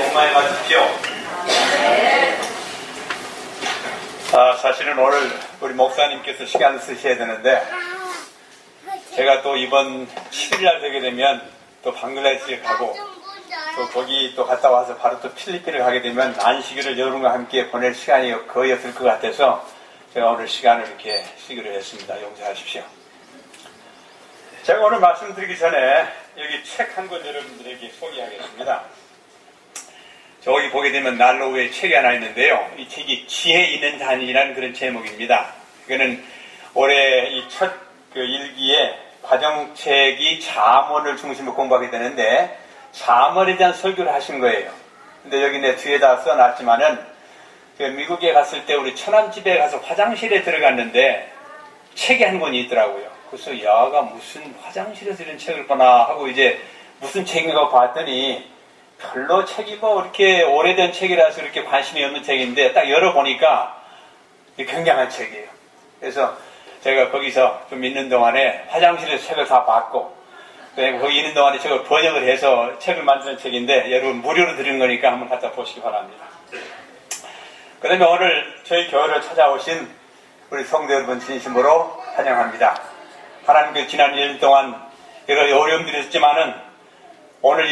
고마워 마십시오. 사실은 오늘 우리 목사님께서 시간을 쓰셔야 되는데 제가 또 이번 7일날 되게 되면 또 방글라데시에 가고 또 거기 또 갔다 와서 바로 또 필리핀을 가게 되면 안식일을 여러분과 함께 보낼 시간이 거의 없을 것 같아서 제가 오늘 시간을 이렇게 쓰기로 했습니다. 용서하십시오. 제가 오늘 말씀드리기 전에 여기 책 한 권 여러분들에게 소개하겠습니다. 저기 보게 되면 난로 위에 책이 하나 있는데요. 이 책이 지혜 있는 단이라는 그런 제목입니다. 이거는 올해 이 첫 일기에 과정책이 잠언을 중심으로 공부하게 되는데 잠언에 대한 설교를 하신 거예요. 근데 여기 내 뒤에다 써놨지만은 미국에 갔을 때 우리 처남집에 가서 화장실에 들어갔는데 책이 한 권이 있더라고요. 그래서 야가 무슨 화장실에서 이런 책을 보나 하고 이제 무슨 책인가 봤더니 별로 책이 뭐 이렇게 오래된 책이라서 이렇게 관심이 없는 책인데 딱 열어보니까 굉장한 책이에요. 그래서 제가 거기서 좀 있는 동안에 화장실에서 책을 다 봤고 거기 있는 동안에 저걸 번역을 해서 책을 만드는 책인데 여러분 무료로 드리는 거니까 한번 갖다 보시기 바랍니다. 그 다음에 오늘 저희 교회를 찾아오신 우리 성도 여러분 진심으로 환영합니다. 하나님께서 지난 1년 동안 여러 어려움들이 있었지만은 오늘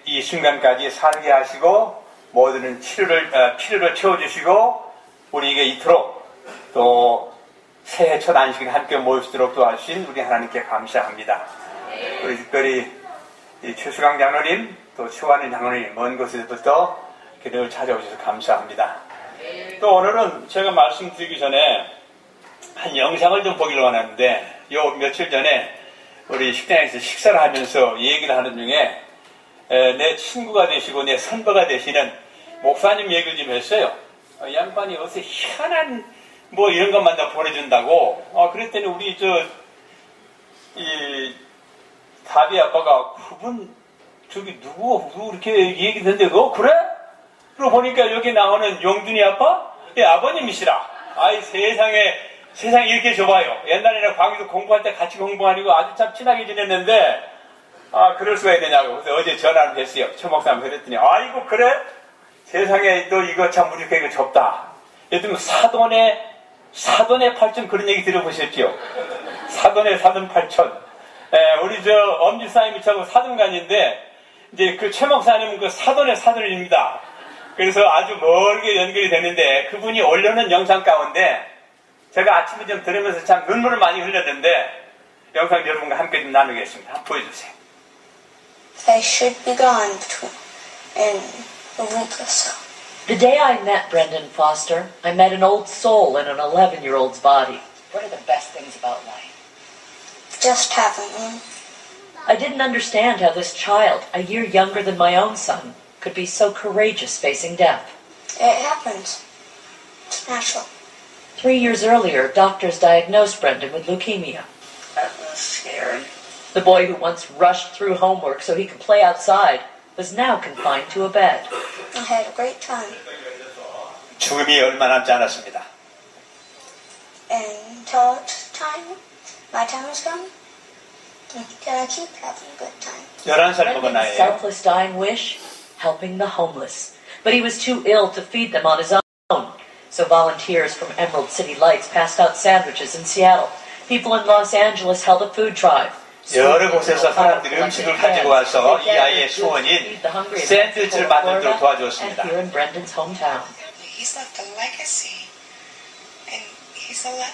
이 순간까지 살게 하시고 모든 필요를 채워주시고 우리에게 이토록 또 새해 첫 안식일 함께 모일 수 있도록 도와주신 우리 하나님께 감사합니다. 우리 특별히 이 최수강 장로님 또 최완인 장로님 먼 곳에서부터 늘 찾아오셔서 감사합니다. 또 오늘은 제가 말씀드리기 전에 한 영상을 좀 보기로 하는데 요 며칠 전에 우리 식당에서 식사를 하면서 얘기를 하는 중에 내 친구가 되시고 내 선배가 되시는 목사님 얘기를 좀 했어요. 이 양반이 어디서 희한한 뭐 이런 것만 다 보내준다고. 그랬더니 우리 다비 아빠가 그분 저기 누구 이렇게 얘기했는데 그래? 그러고 보니까 여기 나오는 용준이 아빠? 예, 아버님이시라. 아이 세상에 이렇게 좁아요. 옛날에는 광주도 공부할 때 같이 공부하고 아주 참 친하게 지냈는데 그럴 수가 있느냐고. 그래서 어제 전화를 했어요. 최 목사님 그랬더니 아이고 그래? 세상에 또 이거 참 우리 교회가 좁다. 예를 들면 사돈의 팔촌 그런 얘기 들어보셨죠? 사돈 팔촌. 우리 엄지사님이 저하고 사돈간인데 이제 그 최 목사님은 그 사돈의 사돈입니다. 그래서 아주 멀게 연결이 되는데 그분이 올려놓은 영상 가운데 제가 아침에 좀 들으면서 참 눈물을 많이 흘렸는데 영상 여러분과 함께 좀 나누겠습니다. 한번 보여주세요. I should be gone in a week or so. The day I met Brendan Foster, I met an old soul in an 11-year-old's body. What are the best things about life? Just having one. I didn't understand how this child, a year younger than my own son, could be so courageous facing death. It happens. It's natural. 3 years earlier, doctors diagnosed Brendan with leukemia. That was scary. The boy who once rushed through homework so he could play outside was now confined to a bed. I had a great time. 죽음이 얼마 남지 않았습니다. Until my time is gone, can I keep having a good time? 11살 먹은 Brendan's 나이에요. selfless dying wish? Helping the homeless. But he was too ill to feed them on his own. So volunteers from Emerald City Lights passed out sandwiches in Seattle. People in Los Angeles held a food drive. 여러 곳에서 사람들이 음식을 가지고 와서 이 아이의 소원인 샌드위치를 만들도록 도와주었습니다. And here in Brendan's hometown. He's left a legacy, and he's 11.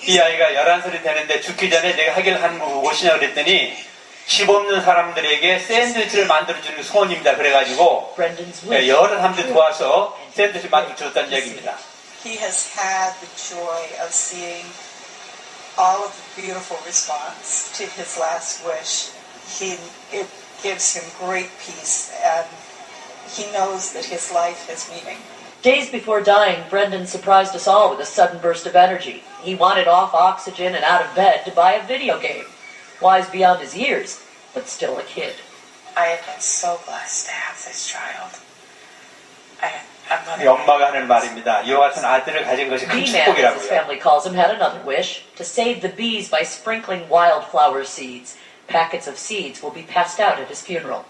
이 아이가 11살이 되는데 죽기 전에 내가 하길 하는 거 무엇이냐 그랬더니 집 없는 사람들에게 샌드위치를 만들어주는 소원입니다. 그래가지고 여러 사람들 도와서 샌드위치 만들어줬다는 얘기입니다. He has had the joy of seeing all of the beautiful response to his last wish. It gives him great peace, and he knows that his life has meaning. Days before dying, Brendan surprised us all with a sudden burst of energy. He wanted off oxygen and out of bed to buy a video game. Wise beyond his years, but still a kid. I have been so blessed to have this child. 엄마가 하는 말입니다. 이와 같은 아들을 가진 것이 큰 B-Man, as his 축복이라고요. family calls him, had another wish, to save the bees by sprinkling wildflower seeds. Packets of seeds will be passed out at his funeral.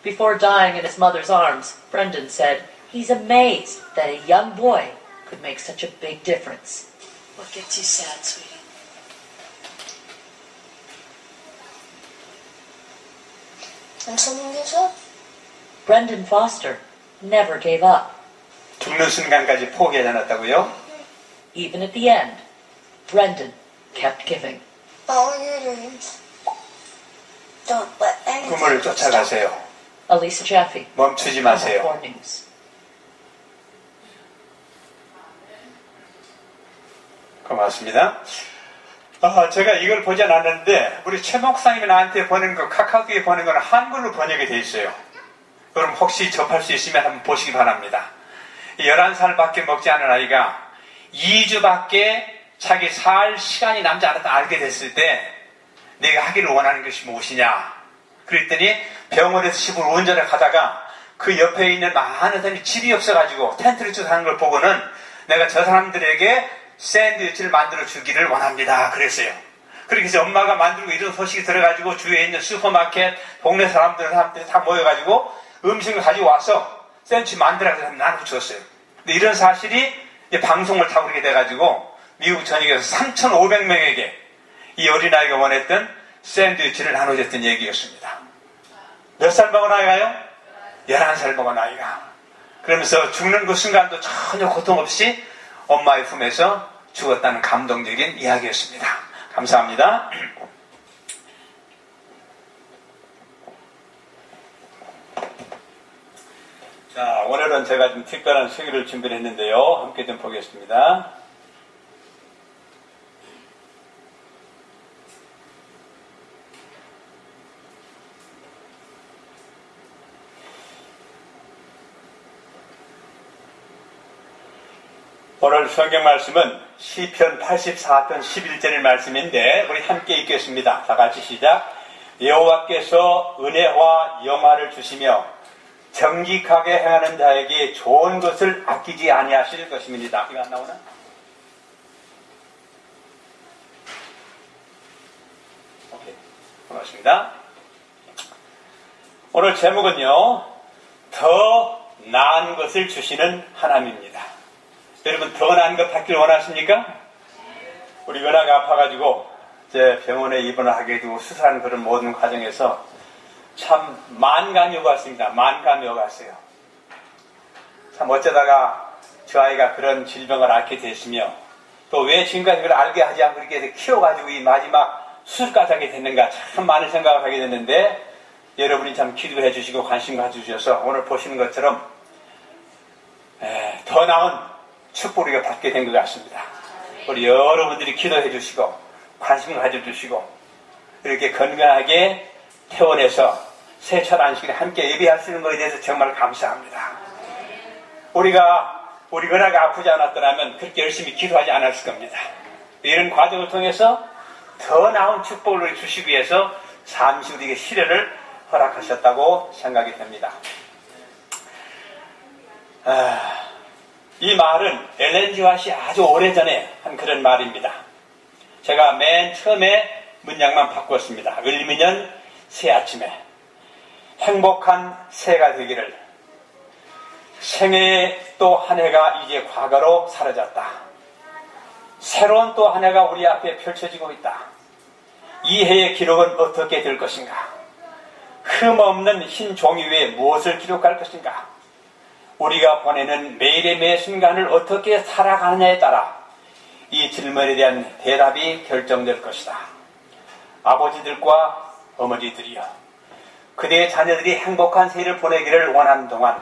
Before dying in his mother's arms, Brendan said he's amazed that a young boy could make such a big difference. What gets you sad, sweetie? When someone gives up. Brendan Foster never gave up. 죽는 순간까지 포기하지 않았다고요? Even at the end, Brendan kept giving. Follow your dreams. Don't let anything 꿈을 stop. 쫓아가세요. Elisa Jaffe, 멈추지 Channel 마세요. 4 News. 고맙습니다. 제가 이걸 보지 않았는데 우리 최 목사님이 나한테 보낸 거 카카오톡에 보낸 거는 한글로 번역이 돼 있어요. 그럼 혹시 접할 수 있으면 한번 보시기 바랍니다. 11살밖에 먹지 않은 아이가 2주밖에 자기 살 시간이 남지 않았다 알게 됐을 때 내가 하기를 원하는 것이 무엇이냐 그랬더니 병원에서 집으로 운전을 가다가 그 옆에 있는 많은 사람이 집이 없어가지고 텐트를 쳐서 하는 걸 보고는 내가 저 사람들에게 샌드위치를 만들어 주기를 원합니다. 그랬어요. 그렇게 해서 엄마가 만들고 이런 소식이 들어가지고 주위에 있는 슈퍼마켓, 동네 사람들이 다 모여가지고 음식을 가지고 와서 샌드위치 만들어서 나눠 주었어요. 근데 이런 사실이 방송을 타고 그렇게 돼가지고 미국 전역에서 3,500명에게 이 어린아이가 원했던 샌드위치를 나눠줬던 얘기였습니다. 몇 살 먹은 아이가요? 11살 먹은 아이가. 그러면서 죽는 그 순간도 전혀 고통 없이 엄마의 품에서 죽었다는 감동적인 이야기였습니다. 감사합니다. 자, 오늘은 제가 좀 특별한 수기를 준비를 했는데요. 함께 좀 보겠습니다. 오늘 성경 말씀은 시편 84편 11절의 말씀인데 우리 함께 읽겠습니다. 다 같이 시작. 여호와께서 은혜와 영화를 주시며 정직하게 행하는 자에게 좋은 것을 아끼지 아니하실 것입니다. 이거 안 나오나? 오케이, 고맙습니다. 오늘 제목은요, 더 나은 것을 주시는 하나님입니다. 여러분 더 나은 것 받길 원하십니까? 우리 은하가 아파가지고 제 병원에 입원을 하게 되고 수술하는 그런 모든 과정에서 참 만감이 오갔습니다. 만감이 오갔어요. 참 어쩌다가 저 아이가 그런 질병을 앓게 됐으며 또 왜 지금까지 그걸 알게 하지 않고 이렇게 키워가지고 이 마지막 수술까지 하게 됐는가 참 많은 생각을 하게 됐는데 여러분이 참 기도해 주시고 관심 가져주셔서 오늘 보시는 것처럼 더 나은 축복을 우리가 받게 된 것 같습니다. 우리 여러분들이 기도해 주시고 관심을 가져주시고 이렇게 건강하게 퇴원해서 새 첫 안식일에 함께 예배할 수 있는 것에 대해서 정말 감사합니다. 우리 은하가 아프지 않았더라면 그렇게 열심히 기도하지 않았을 겁니다. 이런 과정을 통해서 더 나은 축복을 주시기 위해서 잠시 우리에게 시련을 허락하셨다고 생각이 됩니다. 이 말은 엘렌 지 화이트이 아주 오래전에 한 그런 말입니다. 제가 맨 처음에 문장만 바꿨습니다. 을미년 새 아침에 행복한 새해가 되기를. 생애의 또 한 해가 이제 과거로 사라졌다. 새로운 또 한 해가 우리 앞에 펼쳐지고 있다. 이 해의 기록은 어떻게 될 것인가? 흠없는 흰 종이 위에 무엇을 기록할 것인가? 우리가 보내는 매일의 매 순간을 어떻게 살아가느냐에 따라 이 질문에 대한 대답이 결정될 것이다. 아버지들과 어머니들이여, 그대의 자녀들이 행복한 새해를 보내기를 원하는 동안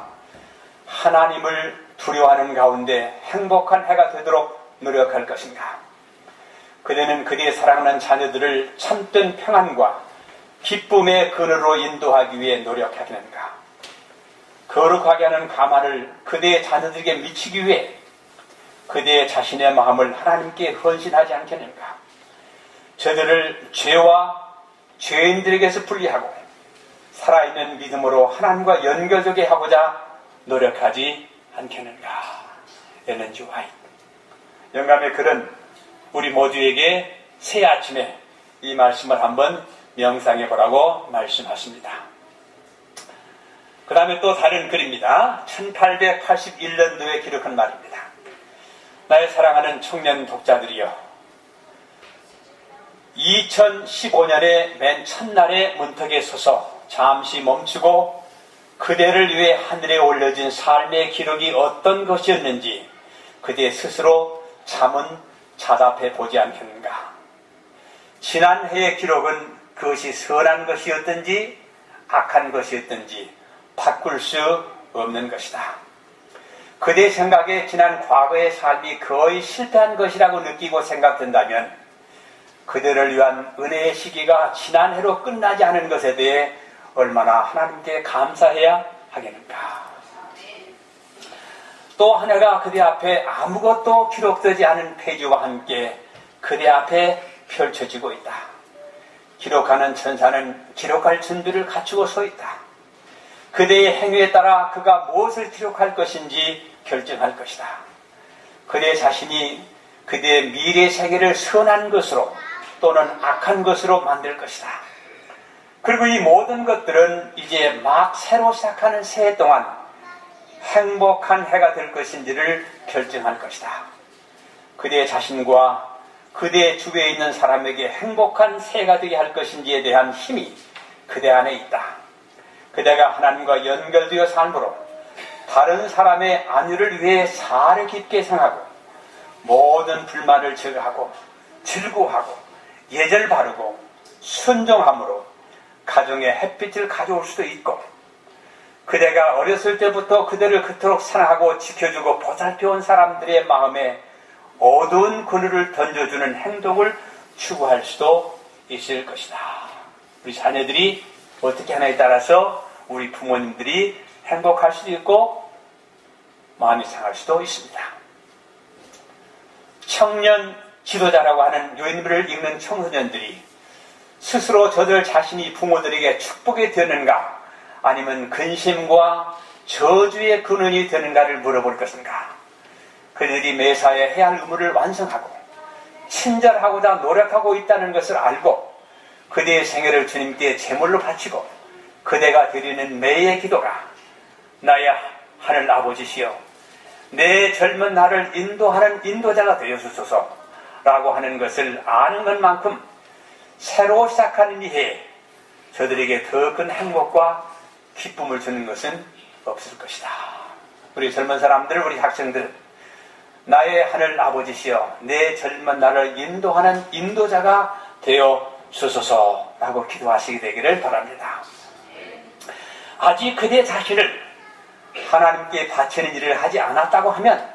하나님을 두려워하는 가운데 행복한 해가 되도록 노력할 것인가? 그대는 그대의 사랑하는 자녀들을 참된 평안과 기쁨의 그늘로 인도하기 위해 노력하겠는가? 거룩하게 하는 가만을 그대의 자녀들에게 미치기 위해 그대의 자신의 마음을 하나님께 헌신하지 않겠는가? 저들을 죄와 죄인들에게서 분리하고 살아있는 믿음으로 하나님과 연결되게 하고자 노력하지 않겠는가? 엘렌 지 화이트. 영감의 글은 우리 모두에게 새 아침에 이 말씀을 한번 명상해 보라고 말씀하십니다. 그 다음에 또 다른 글입니다. 1881년도에 기록한 말입니다. 나의 사랑하는 청년 독자들이여, 2015년의 맨 첫날에 문턱에 서서 잠시 멈추고 그대를 위해 하늘에 올려진 삶의 기록이 어떤 것이었는지 그대 스스로 잠은 자답해 보지 않겠는가. 지난 해의 기록은 그것이 선한 것이었든지 악한 것이었든지 바꿀 수 없는 것이다. 그대 생각에 지난 과거의 삶이 거의 실패한 것이라고 느끼고 생각된다면 그대를 위한 은혜의 시기가 지난 해로 끝나지 않은 것에 대해 얼마나 하나님께 감사해야 하겠는가. 또 하나가 그대 앞에 아무것도 기록되지 않은 페이지와 함께 그대 앞에 펼쳐지고 있다. 기록하는 천사는 기록할 준비를 갖추고 서 있다. 그대의 행위에 따라 그가 무엇을 기록할 것인지 결정할 것이다. 그대 자신이 그대의 미래 생애를 선한 것으로 또는 악한 것으로 만들 것이다. 그리고 이 모든 것들은 이제 막 새로 시작하는 새해 동안 행복한 해가 될 것인지를 결정할 것이다. 그대 자신과 그대 주위에 있는 사람에게 행복한 새해가 되게 할 것인지에 대한 힘이 그대 안에 있다. 그대가 하나님과 연결되어 삶으로 다른 사람의 안위를 위해 사려 깊게 생각하고 모든 불만을 제거하고 즐거워하고 예절 바르고 순종함으로 가정의 햇빛을 가져올 수도 있고, 그대가 어렸을 때부터 그대를 그토록 사랑하고 지켜주고 보살펴온 사람들의 마음에 어두운 그늘을 던져주는 행동을 추구할 수도 있을 것이다. 우리 자녀들이 어떻게 하냐에 따라서 우리 부모님들이 행복할 수도 있고 마음이 상할 수도 있습니다. 청년 지도자라고 하는 요인물을 읽는 청소년들이 스스로 저들 자신이 부모들에게 축복이 되는가 아니면 근심과 저주의 근원이 되는가를 물어볼 것인가. 그들이 매사에 해야 할 의무를 완성하고 친절하고자 노력하고 있다는 것을 알고 그대의 생애를 주님께 제물로 바치고 그대가 드리는 매의 기도가 나야 하늘 아버지시여 내 젊은 나를 인도하는 인도자가 되어주소서 라고 하는 것을 아는 것만큼 새로 시작하는 이 해에 저들에게 더 큰 행복과 기쁨을 주는 것은 없을 것이다. 우리 젊은 사람들, 우리 학생들, 나의 하늘 아버지시여 내 젊은 나를 인도하는 인도자가 되어 주소서라고 기도하시게 되기를 바랍니다. 아직 그대 자신을 하나님께 바치는 일을 하지 않았다고 하면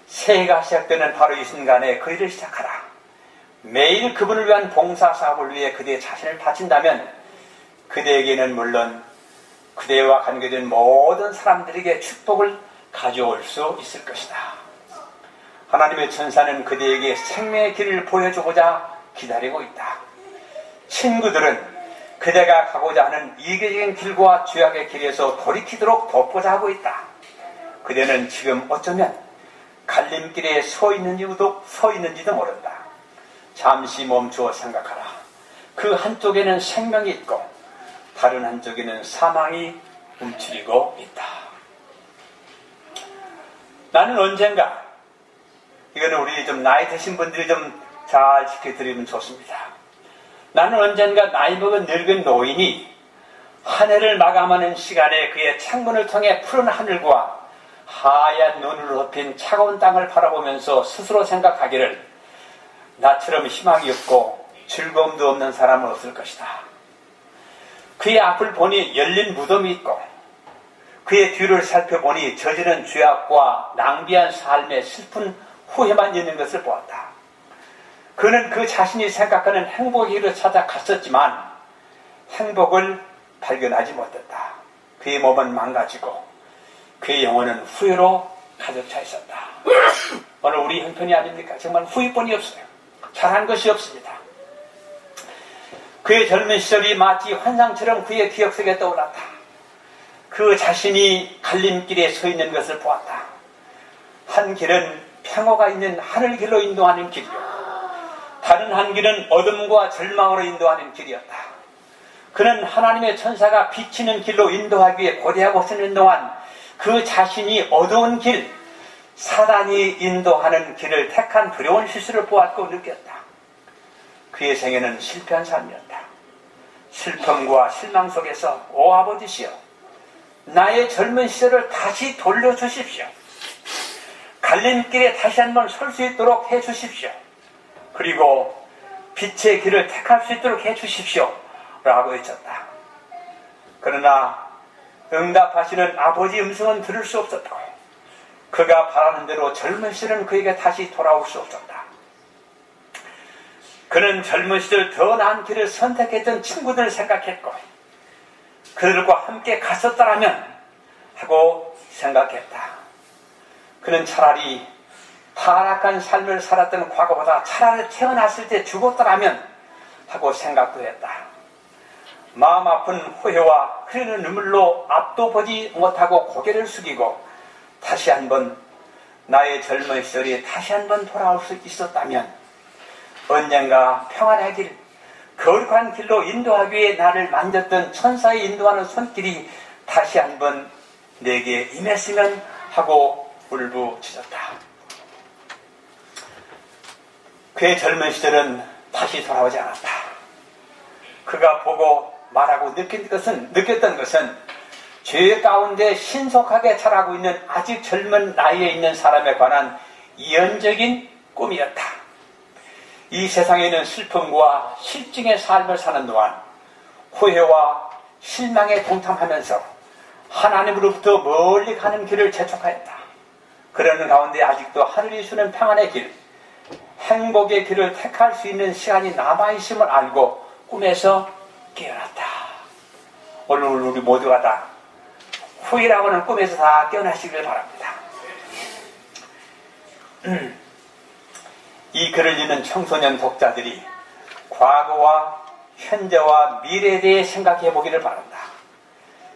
새해가 시작되는 바로 이 순간에 그 일을 시작하라. 매일 그분을 위한 봉사사업을 위해 그대의 자신을 바친다면 그대에게는 물론 그대와 관계된 모든 사람들에게 축복을 가져올 수 있을 것이다. 하나님의 천사는 그대에게 생명의 길을 보여주고자 기다리고 있다. 친구들은 그대가 가고자 하는 이기적인 길과 죄악의 길에서 돌이키도록 돕고자 하고 있다. 그대는 지금 어쩌면 갈림길에 서 있는지도 모른다. 잠시 멈추어 생각하라. 그 한쪽에는 생명이 있고 다른 한쪽에는 사망이 움츠리고 있다. 나는 언젠가, 이거는 우리 좀 나이 드신 분들이 좀 잘 지켜드리면 좋습니다. 나는 언젠가 나이 먹은 늙은 노인이 한 해를 마감하는 시간에 그의 창문을 통해 푸른 하늘과 하얀 눈으로 덮인 차가운 땅을 바라보면서 스스로 생각하기를 나처럼 희망이 없고 즐거움도 없는 사람은 없을 것이다. 그의 앞을 보니 열린 무덤이 있고 그의 뒤를 살펴보니 저지른 죄악과 낭비한 삶의 슬픈 후회만 있는 것을 보았다. 그는 그 자신이 생각하는 행복의 길을 찾아 갔었지만 행복을 발견하지 못했다. 그의 몸은 망가지고 그의 영혼은 후회로 가득 차 있었다. 오늘 우리 형편이 아닙니까? 정말 후회뿐이 없어요. 잘한 것이 없습니다. 그의 젊은 시절이 마치 환상처럼 그의 기억 속에 떠올랐다. 그 자신이 갈림길에 서 있는 것을 보았다. 한 길은 평화가 있는 하늘길로 인도하는 길이요, 다른 한 길은 어둠과 절망으로 인도하는 길이었다. 그는 하나님의 천사가 비치는 길로 인도하기 위해 고대하고 쓰는 동안 그 자신이 어두운 길, 사단이 인도하는 길을 택한 두려운 실수를 보았고 느꼈다. 그의 생애는 실패한 삶이었다. 슬픔과 실망 속에서 오 아버지시여, 나의 젊은 시절을 다시 돌려주십시오. 갈림길에 다시 한번 설 수 있도록 해주십시오. 그리고 빛의 길을 택할 수 있도록 해주십시오. 라고 외쳤다. 그러나 응답하시는 아버지 음성은 들을 수 없었고, 그가 바라는 대로 젊은 시절은 그에게 다시 돌아올 수 없었다. 그는 젊은 시절 더 나은 길을 선택했던 친구들을 생각했고, 그들과 함께 갔었더라면 하고 생각했다. 그는 차라리 타락한 삶을 살았던 과거보다 차라리 태어났을 때 죽었더라면 하고 생각도 했다. 마음 아픈 후회와 흐르는 눈물로 앞도 보지 못하고 고개를 숙이고 다시 한번 나의 젊은 시절이 다시 한번 돌아올 수 있었다면, 언젠가 평안의 길, 거룩한 길로 인도하기 위해 나를 만졌던 천사의 인도하는 손길이 다시 한번 내게 임했으면 하고 울부짖었다. 그의 젊은 시절은 다시 돌아오지 않았다. 그가 보고 말하고 느꼈던 것은 죄 가운데 신속하게 자라고 있는 아직 젊은 나이에 있는 사람에 관한 이언적인 꿈이었다. 이 세상에는 슬픔과 실증의 삶을 사는 동안 후회와 실망에 동참하면서 하나님으로부터 멀리 가는 길을 재촉하였다. 그러는 가운데 아직도 하늘이 주는 평안의 길, 행복의 길을 택할 수 있는 시간이 남아있음을 알고 꿈에서 깨어났다. 오늘 우리 모두가 다 후회라고 하는 꿈에서 다 깨어나시길 바랍니다. 이 글을 읽는 청소년 독자들이 과거와 현재와 미래에 대해 생각해 보기를 바란다.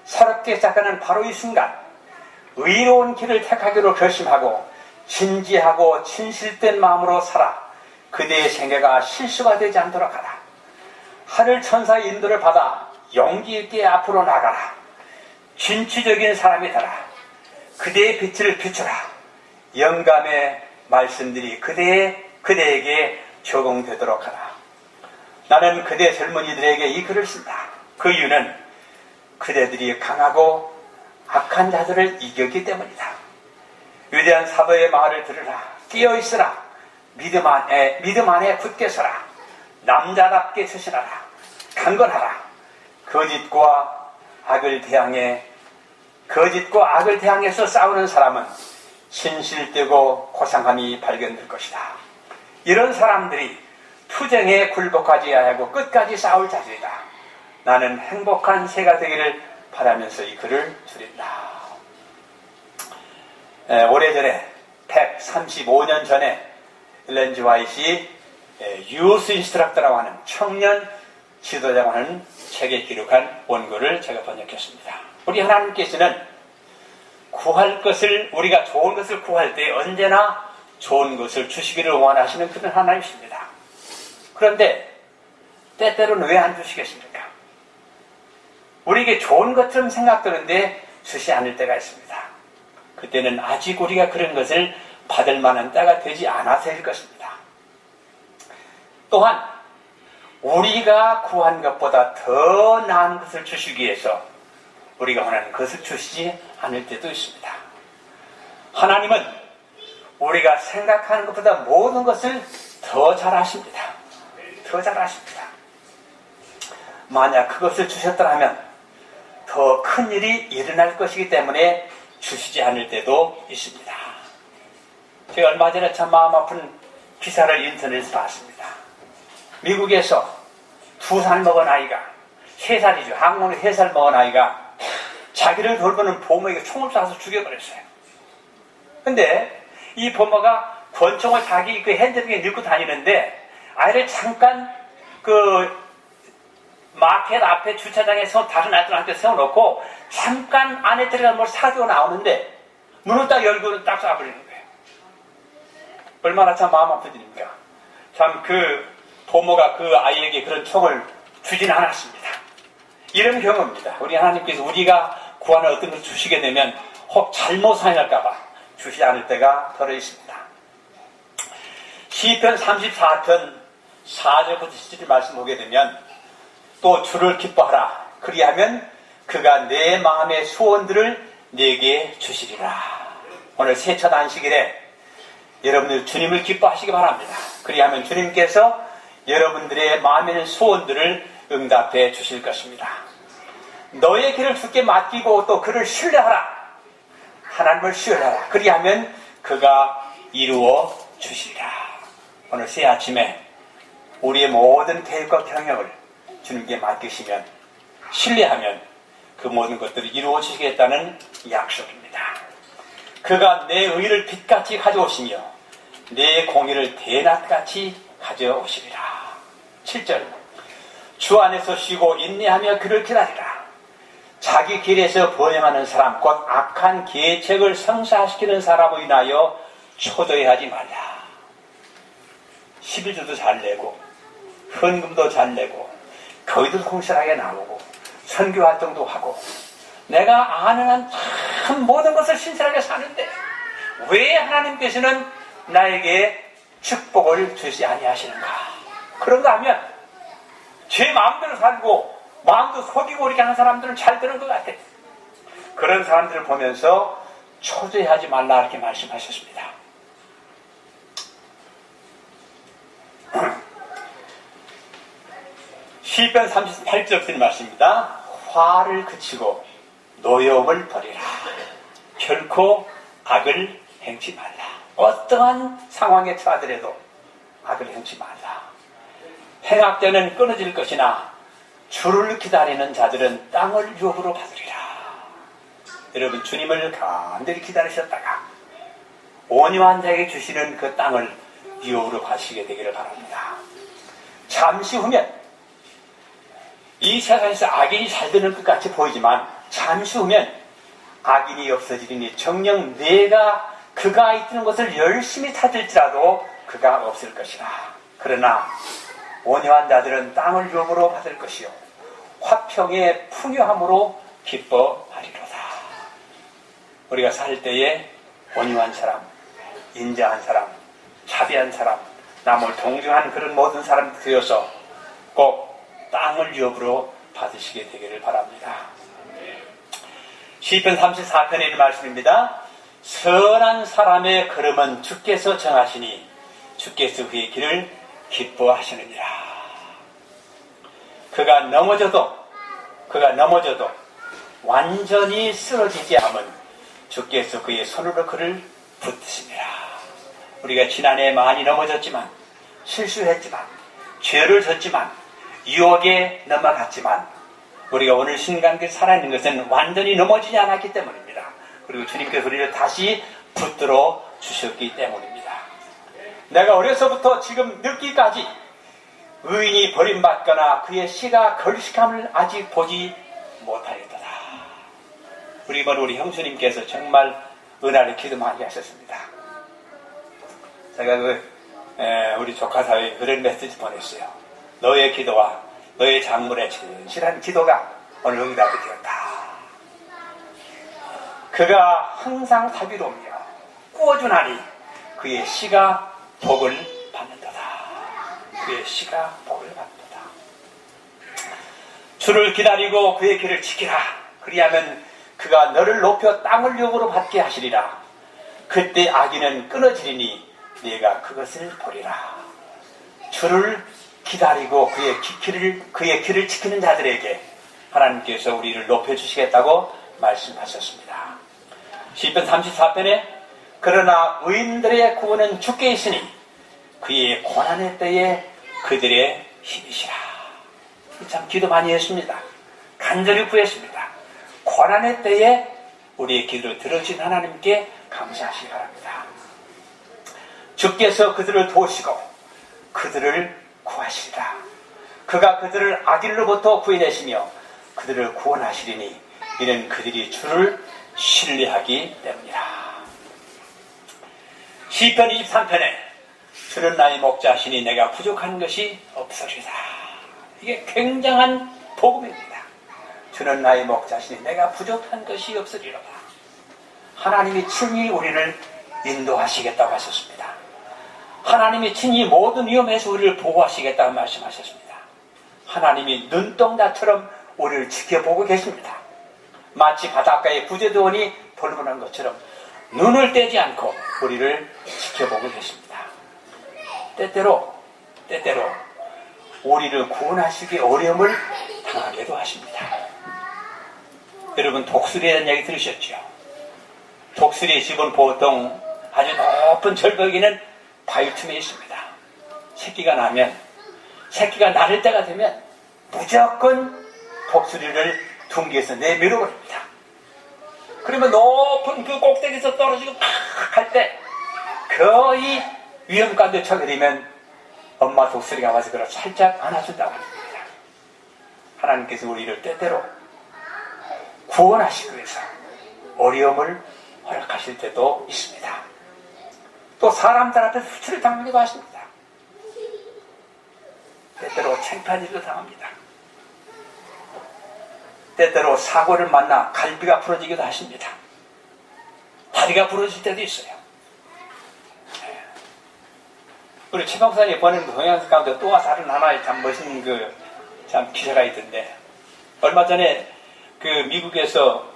새롭게 시작하는 바로 이 순간, 의로운 길을 택하기로 결심하고 진지하고 진실된 마음으로 살아 그대의 생애가 실수가 되지 않도록 하라. 하늘 천사의 인도를 받아 용기 있게 앞으로 나가라. 진취적인 사람이 되라. 그대의 빛을 비추라. 영감의 말씀들이 그대에게 적용되도록 하라. 나는 그대 젊은이들에게 이 글을 쓴다. 그 이유는 그대들이 강하고 악한 자들을 이겼기 때문이다. 위대한 사도의 말을 들으라. 깨어있으라. 믿음 안에 굳게 서라. 남자답게 처신하라. 강건하라. 거짓과 악을 대항해서 싸우는 사람은 신실되고 고상함이 발견될 것이다. 이런 사람들이 투쟁에 굴복하지 아니하고 끝까지 싸울 자들이다. 나는 행복한 새가 되기를 바라면서 이 글을 드린다. 오래전에 135년 전에 일렌 G. 화이트이 유스 인스트럭터라고 하는 청년 지도자라고 하는 책에 기록한 원고를 제가 번역했습니다. 우리 하나님께서는 구할 것을, 우리가 좋은 것을 구할 때 언제나 좋은 것을 주시기를 원하시는 그런 하나님이십니다. 그런데 때때로는 왜 안 주시겠습니까? 우리에게 좋은 것처럼 생각되는데 주시 않을 때가 있습니다. 그때는 아직 우리가 그런 것을 받을 만한 때가 되지 않아서일 것입니다. 또한 우리가 구한 것보다 더 나은 것을 주시기 위해서 우리가 원하는 것을 주시지 않을 때도 있습니다. 하나님은 우리가 생각하는 것보다 모든 것을 더 잘 아십니다. 더 잘 아십니다. 만약 그것을 주셨더라면 더 큰 일이 일어날 것이기 때문에 주시지 않을 때도 있습니다. 제가 얼마 전에 참 마음 아픈 기사를 인터넷에서 봤습니다. 미국에서 2살 먹은 아이가, 3살이죠. 한국은 3살 먹은 아이가 자기를 돌보는 보모에게 총을 쏴서 죽여버렸어요. 근데 이 보모가 권총을 자기 그 핸드백에 넣고 다니는데 아이를 잠깐 그 마켓 앞에 주차장에서 다른 아이들한테 세워놓고 잠깐 안에 들어가서 뭘 사주고 나오는데 문을 딱 열고는 딱 쏴버리는 거예요. 얼마나 참 마음 아픈 일입니까? 참 그 부모가 그 아이에게 그런 총을 주지는 않았습니다. 이런 경우입니다. 우리 하나님께서 우리가 구하는 어떤 것을 주시게 되면 혹 잘못 사용할까봐 주시지 않을 때가 덜어 있습니다. 시편 34편 4절부터 7절 말씀 보게 되면 또 주를 기뻐하라. 그리하면 그가 내 마음의 소원들을 내게 주시리라. 오늘 새 첫 안식일에 여러분들 주님을 기뻐하시기 바랍니다. 그리하면 주님께서 여러분들의 마음에 있는 소원들을 응답해 주실 것입니다. 너의 길을 주께 맡기고 또 그를 신뢰하라. 하나님을 신뢰하라. 그리하면 그가 이루어 주시리라. 오늘 새 아침에 우리의 모든 계획과 경영을 주님께 맡기시면, 신뢰하면 그 모든 것들을 이루어 주시겠다는 약속입니다. 그가 내 의를 빛같이 가져오시며 내 공의를 대낮같이 가져오시리라. 7절 주 안에서 쉬고 인내하며 그를 기다리라. 자기 길에서 번영하는 사람 곧 악한 계책을 성사시키는 사람으로 인하여 초조해하지 말라. 11조도 잘 내고 헌금도 잘 내고 교회도 성실하게 나오고 선교활동도 하고 내가 아는 한 참 모든 것을 신실하게 사는데 왜 하나님께서는 나에게 축복을 주시 아니하시는가? 그런가 하면 제 마음대로 살고 마음도 속이고 이렇게 하는 사람들은 잘 되는 것 같아. 그런 사람들을 보면서 초조해하지 말라 이렇게 말씀하셨습니다. 시편 38절 드린 말씀입니다. 화를 그치고 노여움을 버리라. 결코 악을 행치 말라. 어떠한 상황에 처하더라도 악을 행치 말라. 행악자는 끊어질 것이나 주를 기다리는 자들은 땅을 유업으로 받으리라. 여러분 주님을 간절히 기다리셨다가 온유한 자에게 주시는 그 땅을 유업으로 받으시게 되기를 바랍니다. 잠시 후면 이 세상에서 악인이 잘 되는 것 같이 보이지만 잠시 후면 악인이 없어지리니 정녕 내가 그가 있는 것을 열심히 찾을지라도 그가 없을 것이라. 그러나 온유한 자들은 땅을 유업으로 받을 것이요 화평의 풍요함으로 기뻐하리로다. 우리가 살 때에 온유한 사람, 인자한 사람, 자비한 사람, 남을 동정한 그런 모든 사람이 되어서 꼭 땅을 유업으로 받으시게 되기를 바랍니다. 시편 34편에 있는 말씀입니다. 선한 사람의 걸음은 주께서 정하시니 주께서 그의 길을 기뻐하시느니라. 그가 넘어져도 완전히 쓰러지지 않으면 주께서 그의 손으로 그를 붙드시니라. 우리가 지난해 많이 넘어졌지만 실수했지만 죄를 졌지만 유혹에 넘어갔지만 우리가 오늘 신간길 살아있는 것은 완전히 넘어지지 않았기 때문입니다. 그리고 주님께서 우리를 다시 붙들어 주셨기 때문입니다. 내가 어려서부터 지금 늙기까지 의인이 버림받거나 그의 씨가 걸식함을 아직 보지 못하였도다. 우리 형수님께서 정말 은혜를 기도 많이 하셨습니다. 제가 우리 조카사회에 그런 메시지 보냈어요. 너의 기도와 너의 작물의 진실한 기도가 오늘 응답이 되었다. 그가 항상 자비로우며 꾸어주나니 그의 씨가 복을 받는도다. 그의 씨가 복을 받는도다. 주를 기다리고 그의 길을 지키라. 그리하면 그가 너를 높여 땅을 유업으로 받게 하시리라. 그때 악인은 끊어지리니 네가 그것을 보리라. 주를 기다리고 그의 길을 지키는 자들에게 하나님께서 우리를 높여주시겠다고 말씀하셨습니다. 시편 34편에 그러나 의인들의 구원은 주께 있으니 그의 고난의 때에 그들의 힘이시라. 참 기도 많이 했습니다. 간절히 구했습니다. 고난의 때에 우리의 기도를 들어주신 하나님께 감사하시기 바랍니다. 주께서 그들을 도우시고 그들을 구하시리라. 그가 그들을 악인으로부터 구해내시며 그들을 구원하시리니 이는 그들이 주를 신뢰하기 때문이라. 시편 23편에 주는 나의 목자시니 내가 부족한 것이 없으리라. 이게 굉장한 복음입니다. 주는 나의 목자시니 내가 부족한 것이 없으리로다. 하나님이 친히 우리를 인도하시겠다고 하셨습니다. 하나님이 친히 모든 위험에서 우리를 보호하시겠다고 말씀하셨습니다. 하나님이 눈동자처럼 우리를 지켜보고 계십니다. 마치 바닷가에 구제도원이 돌보는 것처럼 눈을 떼지 않고 우리를 지켜보고 계십니다. 때때로 우리를 구원하시기 어려움을 당하게도 하십니다. 여러분, 독수리에 대한 얘기 들으셨죠? 독수리의 집은 보통 아주 높은 절벽에는 바위 틈에 있습니다. 새끼가 낳을 때가 되면 무조건 독수리를 둥기에서 내밀어버립니다. 그러면 높은 그 꼭대기에서 떨어지고 팍 할 때 거의 위험가운데 처게 되면 엄마 독수리가 와서 그걸 살짝 안아준다고 합니다. 하나님께서 우리를 때때로 구원하시기 위해서 어려움을 허락하실 때도 있습니다. 또 사람들 앞에서 수치를 당하기도 하십니다. 때때로 창피한 일도 당합니다. 때때로 사고를 만나 갈비가 부러지기도 하십니다. 다리가 부러질 때도 있어요. 우리 최봉사님이 보낸 동영상 가운데 또 다른 하나의 참 멋있는 참 기사가 있던데, 얼마 전에 미국에서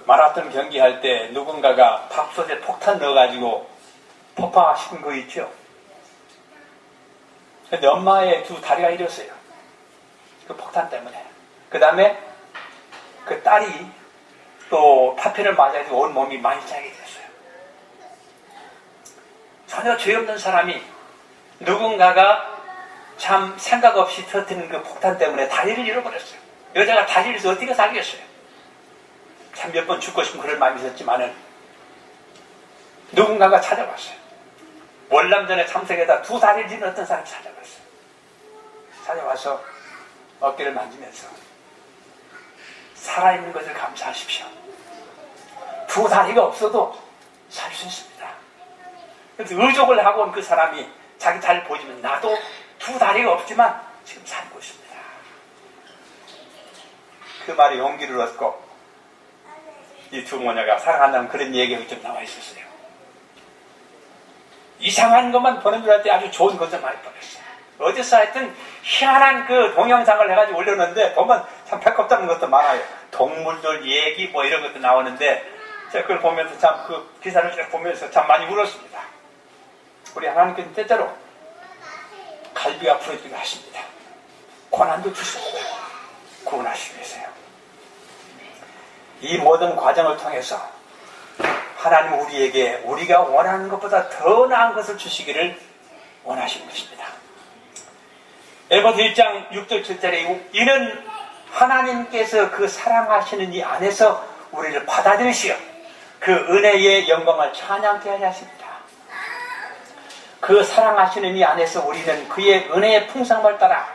마라톤 경기할 때 누군가가 밥솥에 폭탄 넣어가지고 폭파시킨 거 있죠? 근데 엄마의 두 다리가 잃었어요. 그 폭탄 때문에. 그 다음에 그 딸이 또 파편을 맞아가지고 온 몸이 많이 짜게 됐어요. 전혀 죄 없는 사람이 누군가가 참 생각 없이 터뜨린 그 폭탄 때문에 다리를 잃어버렸어요. 여자가 다리를 잃어서 어떻게 살겠어요? 참 몇 번 죽고 싶은 그런 마음이 있었지만은 누군가가 찾아왔어요. 월남전에 참석에다 두 다리를 잃은 어떤 사람이 찾아왔어요. 찾아와서 어깨를 만지면서 살아있는 것을 감사하십시오. 두 다리가 없어도 살 수 있습니다. 그래서 의족을 하고 온 그 사람이 자기 다리를 보여주면 나도 두 다리가 없지만 지금 살고 있습니다. 그 말에 용기를 얻고 이 두 모녀가 사랑한다는 그런 얘기가 좀 나와 있었어요. 이상한 것만 보는 줄 알았더니 아주 좋은 것을 많이 보냈어요. 어디서 하여튼 희한한 그 동영상을 해가지고 올렸는데 보면 참 배꼽 잡는 것도 많아요. 동물들 얘기 뭐 이런 것도 나오는데 제가 그걸 보면서 참 그 기사를 쭉 보면서 참 많이 울었습니다. 우리 하나님께서는 때때로 갈비가 부러지게 하십니다. 고난도 주십니다. 구원하시기 위해서요. 이 모든 과정을 통해서 하나님 우리에게 우리가 원하는 것보다 더 나은 것을 주시기를 원하시는 것입니다. 에베소 1장 6절 7절에 이는 하나님께서 그 사랑하시는 이 안에서 우리를 받아들이시어 그 은혜의 영광을 찬양케 하려 하십니다. 그 사랑하시는 이 안에서 우리는 그의 은혜의 풍성함을 따라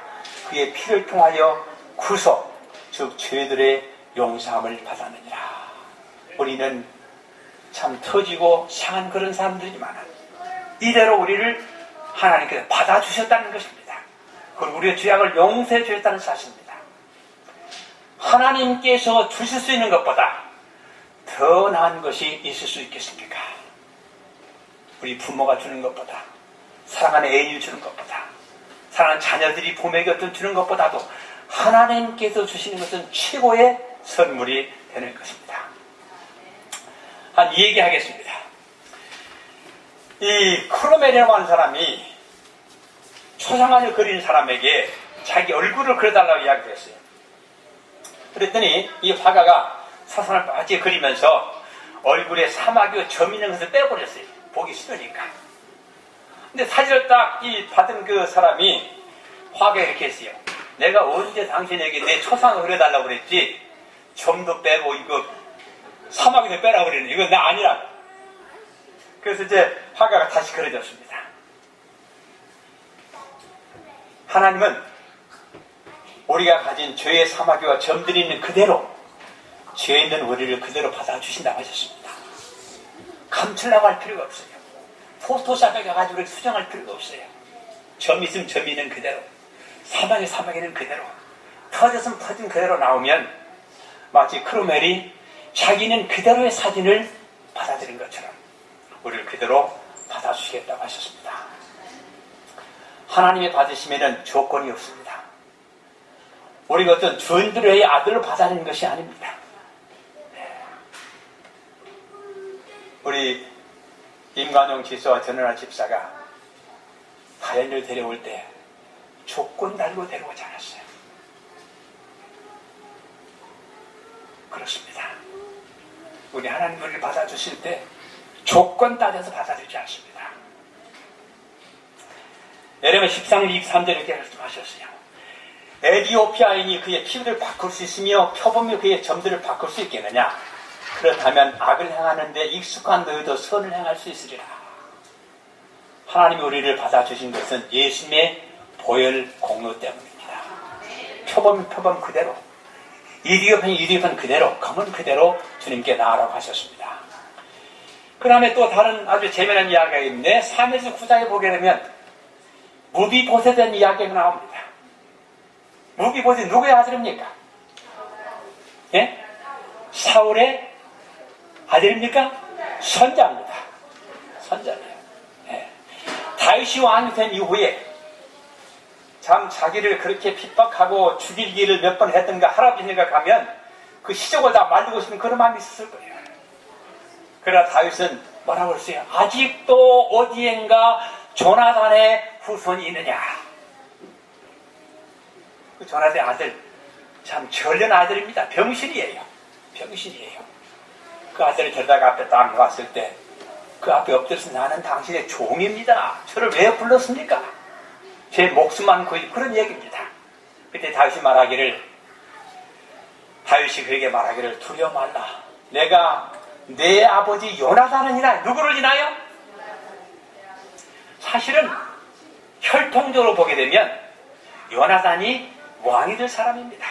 그의 피를 통하여 구속, 즉 죄들의 용서함을 받았느니라. 우리는 참 터지고 상한 그런 사람들이지만 이대로 우리를 하나님께서 받아주셨다는 것입니다. 그리고 우리의 죄악을 용서해 주셨다는 사실입니다. 하나님께서 주실 수 있는 것보다 더 나은 것이 있을 수 있겠습니까? 우리 부모가 주는 것보다, 사랑하는 애인이 주는 것보다, 사랑하는 자녀들이 부모에게 어떤 주는 것보다도 하나님께서 주시는 것은 최고의 선물이 되는 것입니다. 한 이 얘기 하겠습니다. 이 크로멜이라고 하는 사람이 초상화를 그리는 사람에게 자기 얼굴을 그려달라고 이야기를 했어요. 그랬더니 이 화가가 사선을 빠지게 그리면서 얼굴에 사마귀와 점 있는 것을 빼버렸어요. 보기 싫으니까. 근데 사진을 딱 받은 그 사람이 화가가 이렇게 했어요. 내가 언제 당신에게 내 초상을 그려달라고 그랬지? 점도 빼고 이거 사마귀도 빼라고 그랬네. 이건 나 아니라. 그래서 이제 화가가 다시 그려졌습니다. 하나님은 우리가 가진 죄의 사마귀와 점들이 있는 그대로 죄 있는 우리를 그대로 받아주신다고 하셨습니다. 감추려고 할 필요가 없어요. 포토샵에 가가지고 이렇게 수정할 필요가 없어요. 점 있으면 점 있는 그대로, 사마귀 사마귀는 그대로 터졌으면 터진 그대로 나오면 마치 크로멜이 자기는 그대로의 사진을 받아들인 것처럼 우리를 그대로 받아주시겠다고 하셨습니다. 하나님의 받으심에는 조건이 없습니다. 우리가 어떤 주인들의 아들로 받아들이는 것이 아닙니다. 우리 임관용 지사와 전원아 집사가 다현이를 데려올 때 조건 달고 데려오지 않았어요. 그렇습니다. 우리 하나님 우리를 받아주실 때 조건 따져서 받아들이지 않습니다. 예레미야 13장 23절 이렇게 말씀하셨어요. 에디오피아인이 그의 피부를 바꿀 수 있으며 표범이 그의 점들을 바꿀 수 있겠느냐? 그렇다면 악을 행하는데 익숙한 너희도 선을 행할 수 있으리라. 하나님이 우리를 받아주신 것은 예수님의 보혈 공로 때문입니다. 표범이 표범 그대로, 이리오편이 이리오편 그대로, 검은 그대로 주님께 나아라고 하셨습니다. 그 다음에 또 다른 아주 재미난 이야기가 있는데 3에서 9장에 보게 되면 무비보셋에 대한 이야기가 나옵니다. 무비보셋 누구의 아들입니까? 예? 사울의 아들입니까? 선자입니다. 선자예요. 예. 다윗이 왕이 된 이후에 참 자기를 그렇게 핍박하고 죽이기를 몇 번 했던가 할아버지가 가면 그 시족을 다 말리고 싶은 그런 마음이 있었을 거예요. 그러나 다윗은 뭐라고 했어요? 아직도 어디엔가 조나단의 후손이 있느냐. 그 조나단의 아들 참 전련 아들입니다. 병신이에요. 병신이에요. 그 아들을 데려다가 앞에 딱 놨을 때 그 앞에 엎드려서 나는 당신의 종입니다. 저를 왜 불렀습니까? 제 목숨만 그런 얘기입니다. 그때 다윗이 그에게 말하기를 두려워 말라. 내가 내 아버지 요나단을 인하여 누구를 인하여? 사실은 혈통적으로 보게 되면 요나단이 왕이 될 사람입니다.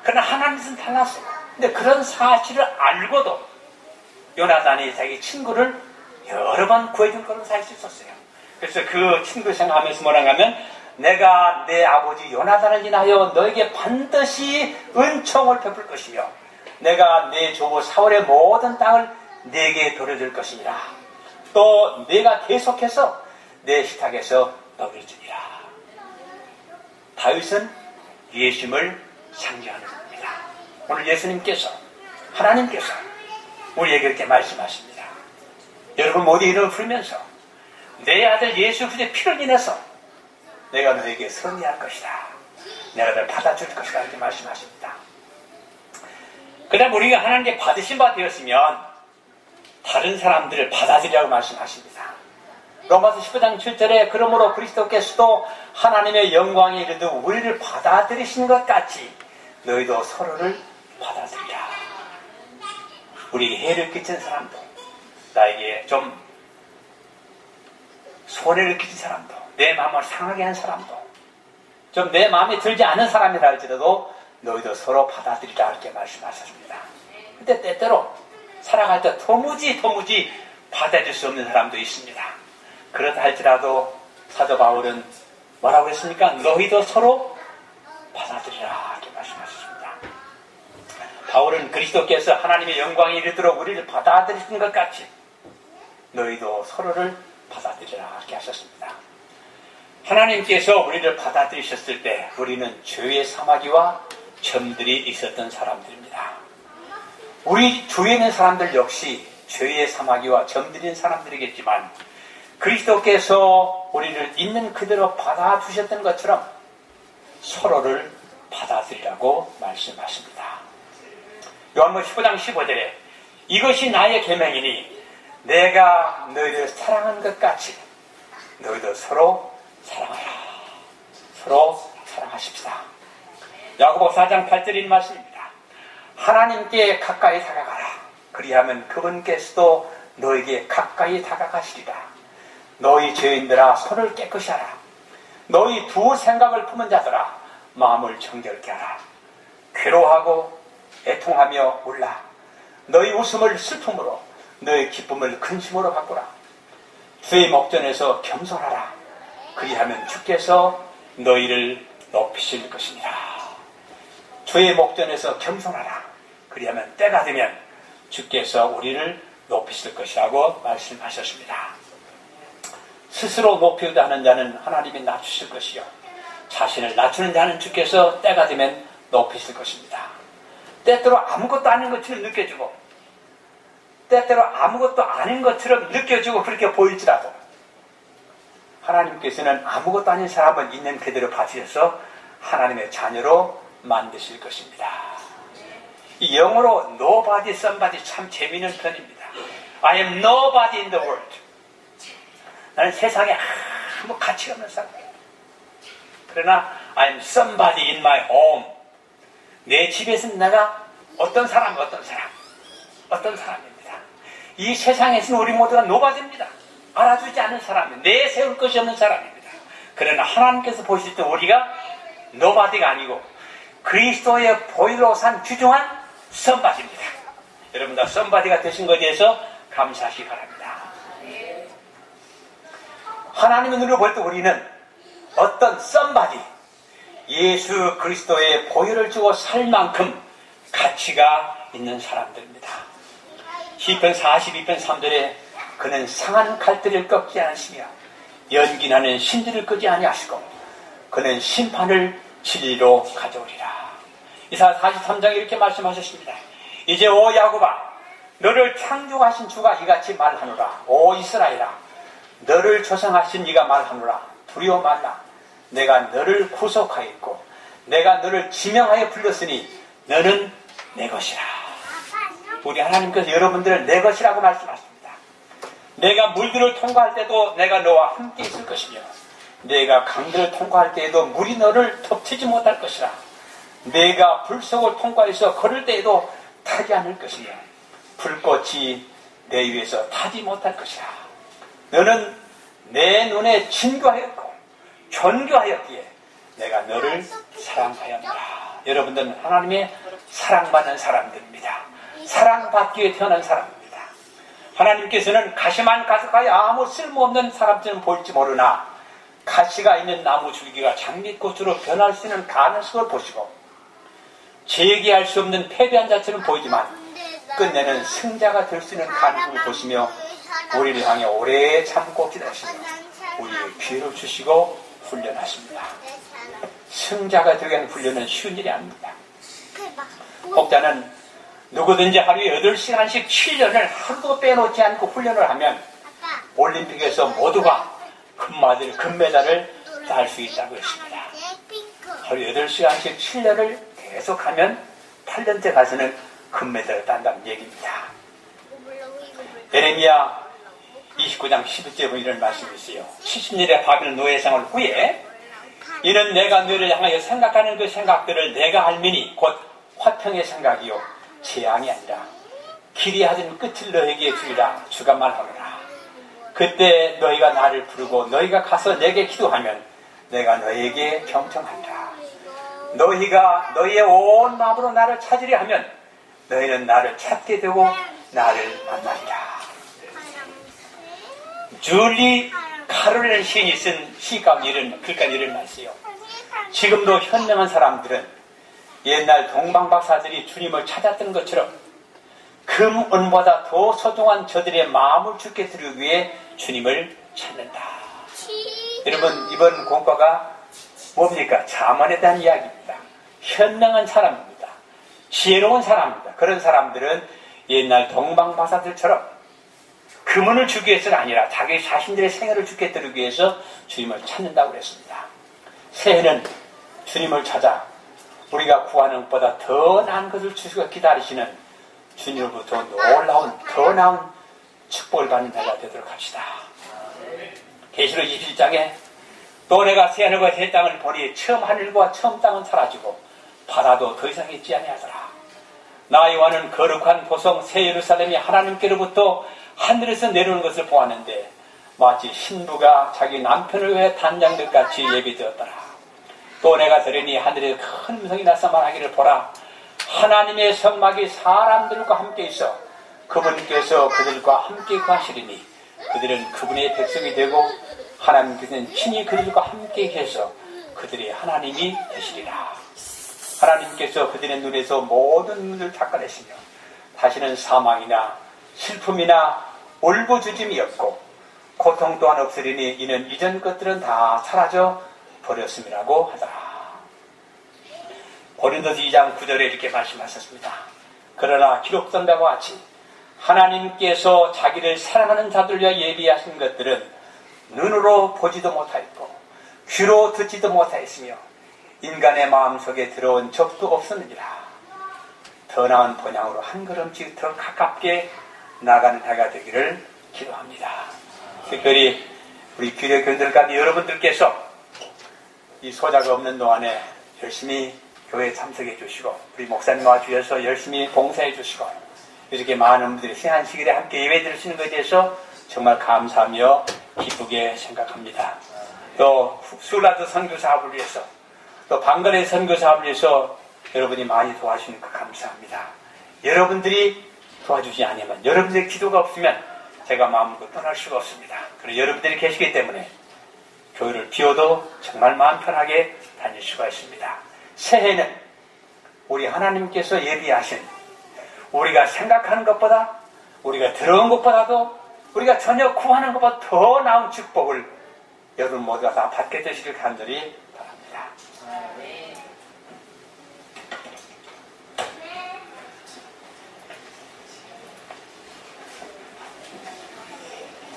그러나 하나님은 달랐어요. 근데 그런 사실을 알고도 요나단이 자기 친구를 여러 번 구해준 것을 살 수 있었어요. 그래서 그 친구 생각하면서 뭐라고 하면 내가 내 아버지 요나단을 인하여 너에게 반드시 은총을 베풀 것이며 내가 내 조부 사울의 모든 땅을 내게 돌려줄 것이니라. 또 내가 계속해서 내 식탁에서 떡을 주니라. 다윗은 예수님을 상징하는 겁니다. 오늘 예수님께서 하나님께서 우리에게 이렇게 말씀하십니다. 여러분 모두 이름을 부르면서 내 아들 예수 그리스도의 피를 인해서 내가 너에게 승리할 것이다. 내가 너를 받아줄 것이다. 이렇게 말씀하십니다. 그 다음 우리가 하나님께 받으신 바 되었으면 다른 사람들을 받아들이라고 말씀하십니다. 로마서 15장 7절에 그러므로 그리스도께서도 하나님의 영광에 이르듯 우리를 받아들이신 것 같이 너희도 서로를 받아들이라. 우리에게 해를 끼친 사람도, 나에게 좀 손해를 끼친 사람도, 내 마음을 상하게 한 사람도, 좀 내 마음에 들지 않은 사람이라 할지라도 너희도 서로 받아들이라 이렇게 말씀하셨습니다. 근데 때때로 살아갈 때 도무지 받아들일 수 없는 사람도 있습니다. 그렇다 할지라도 사도 바울은 뭐라고 했습니까? 너희도 서로 받아들이라 이렇게 말씀하셨습니다. 바울은 그리스도께서 하나님의 영광에 이르도록 우리를 받아들이신 것 같이 너희도 서로를 받아들이라 이렇게 하셨습니다. 하나님께서 우리를 받아들이셨을 때 우리는 죄의 사마귀와 점들이 있었던 사람들입니다. 우리 주위에 있는 사람들 역시 죄의 사마귀와 점들이 있는 사람들이겠지만 그리스도께서 우리를 있는 그대로 받아주셨던 것처럼 서로를 받아들이라고 말씀하십니다. 요한복음 15장 15절에 이것이 나의 계명이니 내가 너희를 사랑한 것 같이 너희도 서로 사랑하라. 서로 사랑하십시다. 야고보 4장 8절인 말씀입니다. 하나님께 가까이 다가가라. 그리하면 그분께서도 너에게 가까이 다가가시리라. 너희 죄인들아 손을 깨끗이 하라. 너희 두 생각을 품은 자들아 마음을 정결케 하라. 괴로워하고 애통하며 울라. 너희 웃음을 슬픔으로 너희 기쁨을 근심으로 바꾸라. 주의 목전에서 겸손하라. 그리하면 주께서 너희를 높이실 것이니라. 주의 목전에서 겸손하라. 그리하면 때가 되면 주께서 우리를 높이실 것이라고 말씀하셨습니다. 스스로 높이고자 하는 자는 하나님이 낮추실 것이요, 자신을 낮추는 자는 주께서 때가 되면 높이실 것입니다. 때때로 아무것도 아닌 것처럼 느껴지고, 때때로 아무것도 아닌 것처럼 느껴지고 그렇게 보일지라도 하나님께서는 아무것도 아닌 사람을 있는 그대로 받으셔서 하나님의 자녀로 만드실 것입니다. 이 영어로 nobody, somebody 참 재미있는 편입니다. I am nobody in the world. 나는 세상에 아무 가치 없는 사람이에요. 그러나 I am somebody in my home. 내 집에서는 내가 어떤 사람입니다. 이 세상에서는 우리 모두가 노바디입니다. 알아주지 않는 사람입니다. 내세울 것이 없는 사람입니다. 그러나 하나님께서 보실 때 우리가 노바디가 아니고 그리스도의 보혈로 산 귀중한 썸바디입니다. 여러분 다 썸바디가 되신 것에 대해서 감사하시기 바랍니다. 하나님의 눈으로 볼 때 우리는 어떤 썸바디, 예수 그리스도의 보혈을 주고 살 만큼 가치가 있는 사람들입니다. 시편 42편 3절에 그는 상한 칼들을 꺾지 않으시며 연기나는 신들을 끄지 아니하시고 그는 심판을 진리로 가져오리라. 이사야 43장에 이렇게 말씀하셨습니다. 이제 오 야곱아, 너를 창조하신 주가 이같이 말하노라. 오 이스라엘아, 너를 조성하신 이가 말하노라. 두려워 말라. 내가 너를 구속하였고 내가 너를 지명하여 불렀으니 너는 내 것이라. 우리 하나님께서 여러분들을 내 것이라고 말씀하십니다. 내가 물들을 통과할 때도 내가 너와 함께 있을 것이며 내가 강들을 통과할 때에도 물이 너를 덮치지 못할 것이라. 내가 불속을 통과해서 걸을 때에도 타지 않을 것이며 불꽃이 내 위에서 타지 못할 것이라. 너는 내 눈에 진교하였고 존귀하였기에 내가 너를 사랑하였노라. 여러분들은 하나님의 사랑받는 사람들입니다. 사랑받기 위해 태어난 사람입니다. 하나님께서는 가시만 가득하여 아무 쓸모없는 사람처럼 보일지 모르나 가시가 있는 나무 줄기가 장미꽃으로 변할 수 있는 가능성을 보시고 재기할 수 없는 패배한 자처럼 보이지만 끝내는 승자가 될 수 있는 가능성을 보시며 우리를 향해 오래 참고 기다리시며 우리의 기회를 주시고 훈련하십니다. 승자가 되게 하는 훈련은 쉬운 일이 아닙니다. 목자는 누구든지 하루에 8시간씩 7년을 하루도 빼놓지 않고 훈련을 하면 올림픽에서 모두가 금메달을 딸 수 있다고 했습니다. 하루 8시간씩 7년을 계속하면 8년 때 가서는 금메달을 딴다는 얘기입니다. 예레미야 29장 11절에 보면 이런 말씀이 있어요. 70년의 바벨론 노예 생활 후에 이는 내가 너를 향하여 생각하는 그 생각들을 내가 알미니 곧 화평의 생각이요 재앙이 아니라 길이 하던 끝을 너에게 주리라. 주가 말하노라. 그때 너희가 나를 부르고 너희가 가서 내게 기도하면 내가 너에게 경청한다. 너희가 너희의 온 마음으로 나를 찾으려 하면 너희는 나를 찾게 되고 나를 만나리라. 줄리 카롤이라는 시인이 쓴 시 가운데 이런 말씀이요. 지금도 현명한 사람들은 옛날 동방박사들이 주님을 찾았던 것처럼 금, 은보다 더 소중한 저들의 마음을 주께 드리기 위해 주님을 찾는다. 여러분, 이번 공과가 뭡니까? 자문에 대한 이야기입니다. 현명한 사람입니다. 지혜로운 사람입니다. 그런 사람들은 옛날 동방박사들처럼 금은을 주기 위해서가 아니라 자기 자신들의 생애를 주께 드리기 위해서 주님을 찾는다고 그랬습니다. 새해는 주님을 찾아 우리가 구하는 것보다 더 나은 것을 주시고 기다리시는 주님으로부터 놀라운 더 나은 축복을 받는 자가 되도록 합시다. 계시록 21장에 또 내가 새 하늘과 새 땅을 보니 처음 하늘과 처음 땅은 사라지고 바다도 더 이상 있지 아니하더라. 나 요한은 거룩한 도성 새 예루살렘이 하나님께로부터 하늘에서 내려오는 것을 보았는데 마치 신부가 자기 남편을 위해 단장들 같이 예비되었더라. 또 내가 들으니 하늘에 큰 음성이 나서 말하기를 보라. 하나님의 성막이 사람들과 함께 있어 그분께서 그들과 함께 거하시리니 그들은 그분의 백성이 되고 하나님께서는 친히 그들과 함께 계셔 그들의 하나님이 되시리라. 하나님께서 그들의 눈에서 모든 눈을 닦아내시며 다시는 사망이나 슬픔이나 울부짖음이 없고 고통 또한 없으리니 이는 이전 것들은 다 사라져 버렸음이라고 하더라. 고린도서 2장 9절에 이렇게 말씀하셨습니다. 그러나 기록된 바와 같이 하나님께서 자기를 사랑하는 자들 위하여 예비하신 것들은 눈으로 보지도 못하였고 귀로 듣지도 못하였으며 인간의 마음속에 들어온 적도 없었느니라. 더 나은 번향으로 한 걸음씩 더 가깝게 나가는 해가 되기를 기도합니다. 특별히 우리 규례 교인들까지 여러분들께서 이 소자가 없는 동안에 열심히 교회에 참석해 주시고 우리 목사님과 주셔서 열심히 봉사해 주시고 이렇게 많은 분들이 신한식일에 함께 예배 드리시는 것에 대해서 정말 감사하며 기쁘게 생각합니다. 또 술라드 선교 사업을 위해서 또 방글의 선교 사업을 위해서 여러분이 많이 도와주시니까 감사합니다. 여러분들이 도와주지 않으면 여러분들의 기도가 없으면 제가 마음으로 떠날 수가 없습니다. 그리고 여러분들이 계시기 때문에 교회를 비워도 정말 마음 편하게 다닐 수가 있습니다. 새해는 우리 하나님께서 예비하신 우리가 생각하는 것보다 우리가 들어온 것보다도 우리가 전혀 구하는 것보다 더 나은 축복을 여러분 모두가 다 받게 되시길 간절히 바랍니다.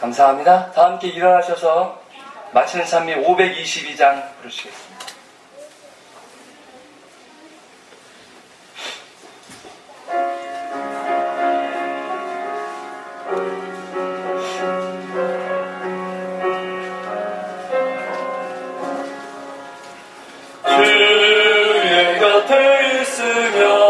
감사합니다. 다 함께 일어나셔서 마치는 찬미 522장 부르시겠습니다. 주의 곁에 있으면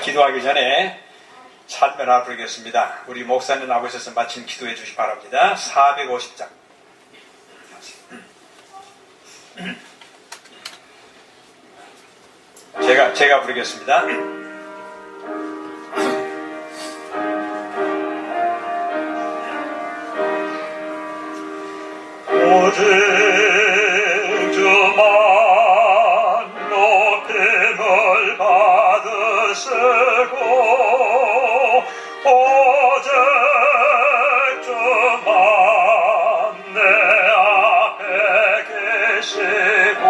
기도하기 전에 찬미를 부르겠습니다. 우리 목사님 나오셔서 마침 기도해 주시기 바랍니다. 450장. 제가 부르겠습니다. 오직 주만 높임을 받으시고 오직 주만 내 앞에 계시고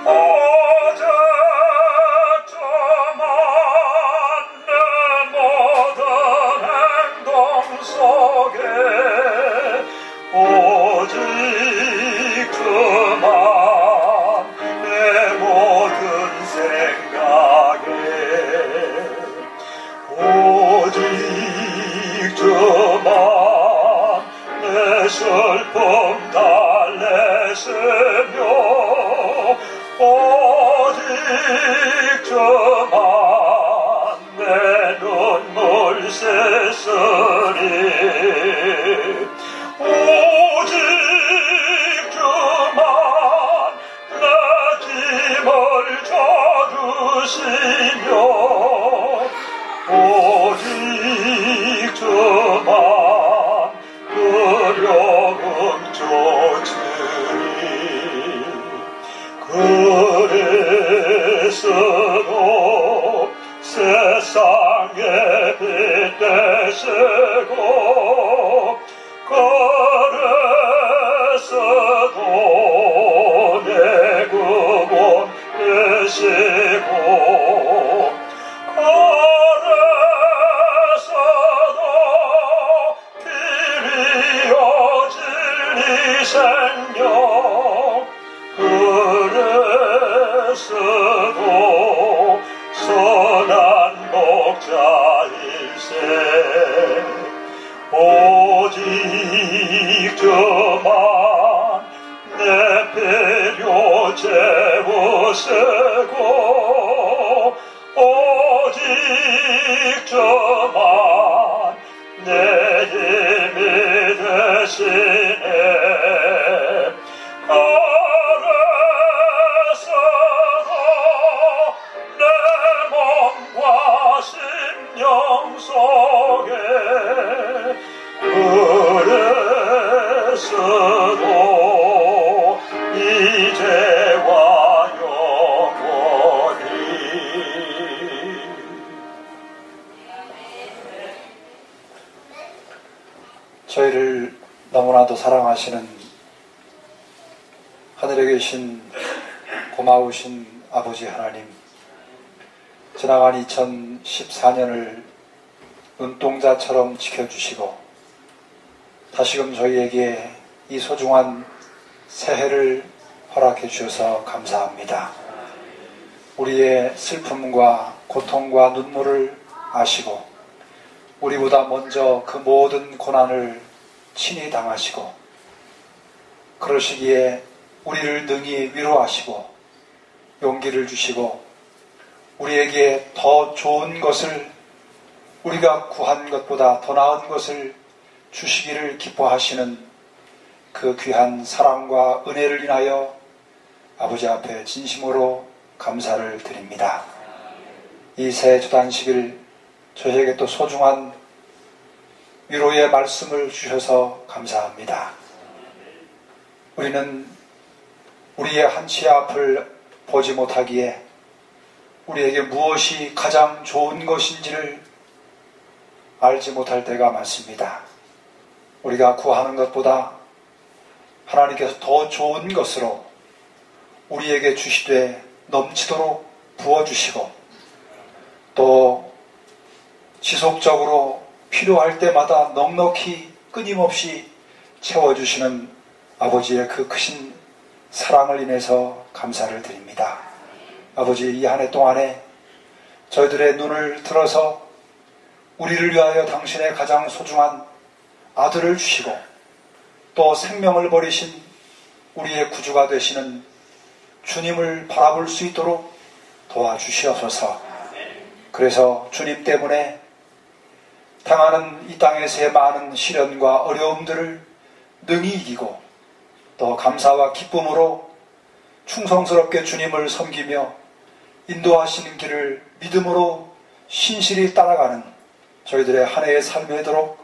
오직 주만 내 오직 저만 내 눈물 씻으리 오직 저만 내 짐을 져주시며 오직 저만 어려움 쫓으리 그래서도 세상에 빛 되시고 그래서도 내 구원 되시고 그래서도 길이여 진리 생명 그래서도 선한 목자일세 오직 저만 내 필요 채우시고 오직 저만 내 힘이 되시네 그래서도 내 몸과 심령 속에 그래서도 이제와 영원히 저희를 너무나도 사랑하시는 하늘에 계신 고마우신 아버지 하나님, 지나간 2014년을 눈동자처럼 지켜주시고 다시금 저희에게 이 소중한 새해를 허락해 주셔서 감사합니다. 우리의 슬픔과 고통과 눈물을 아시고 우리보다 먼저 그 모든 고난을 친히 당하시고 그러시기에 우리를 능히 위로하시고 용기를 주시고 우리에게 더 좋은 것을 우리가 구한 것보다 더 나은 것을 주시기를 기뻐하시는 그 귀한 사랑과 은혜를 인하여 아버지 앞에 진심으로 감사를 드립니다. 이 새 주단식일 저에게 또 소중한 위로의 말씀을 주셔서 감사합니다. 우리는 우리의 한치 앞을 보지 못하기에 우리에게 무엇이 가장 좋은 것인지를 알지 못할 때가 많습니다. 우리가 구하는 것보다 하나님께서 더 좋은 것으로 우리에게 주시되 넘치도록 부어주시고 또 지속적으로 필요할 때마다 넉넉히 끊임없이 채워주시는 아버지의 그 크신 사랑을 인해서 감사를 드립니다. 아버지, 이 한 해 동안에 저희들의 눈을 들어서 우리를 위하여 당신의 가장 소중한 아들을 주시고 또 생명을 버리신 우리의 구주가 되시는 주님을 바라볼 수 있도록 도와주시옵소서. 그래서 주님 때문에 당하는 이 땅에서의 많은 시련과 어려움들을 능히 이기고 또 감사와 기쁨으로 충성스럽게 주님을 섬기며 인도하시는 길을 믿음으로 신실히 따라가는 저희들의 한 해의 삶이 되도록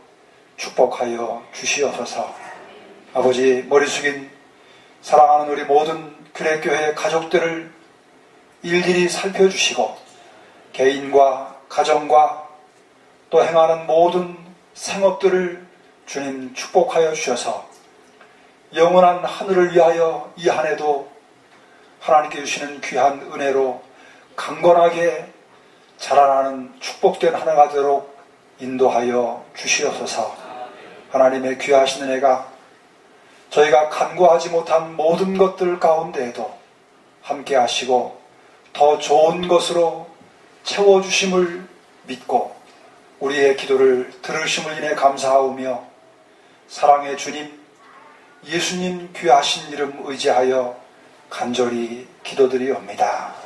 축복하여 주시옵소서. 아버지, 머리 숙인 사랑하는 우리 모든 규례교회 가족들을 일일이 살펴주시고 개인과 가정과 또 행하는 모든 생업들을 주님 축복하여 주셔서 영원한 하늘을 위하여 이 한 해도 하나님께 주시는 귀한 은혜로 강건하게 자라나는 축복된 한 해가 되도록 인도하여 주시옵소서. 하나님의 귀하신 은혜가 저희가 간구하지 못한 모든 것들 가운데에도 함께 하시고 더 좋은 것으로 채워주심을 믿고 우리의 기도를 들으심을 인해 감사하오며 사랑의 주님, 예수님 귀하신 이름 의지하여 간절히 기도드리옵니다.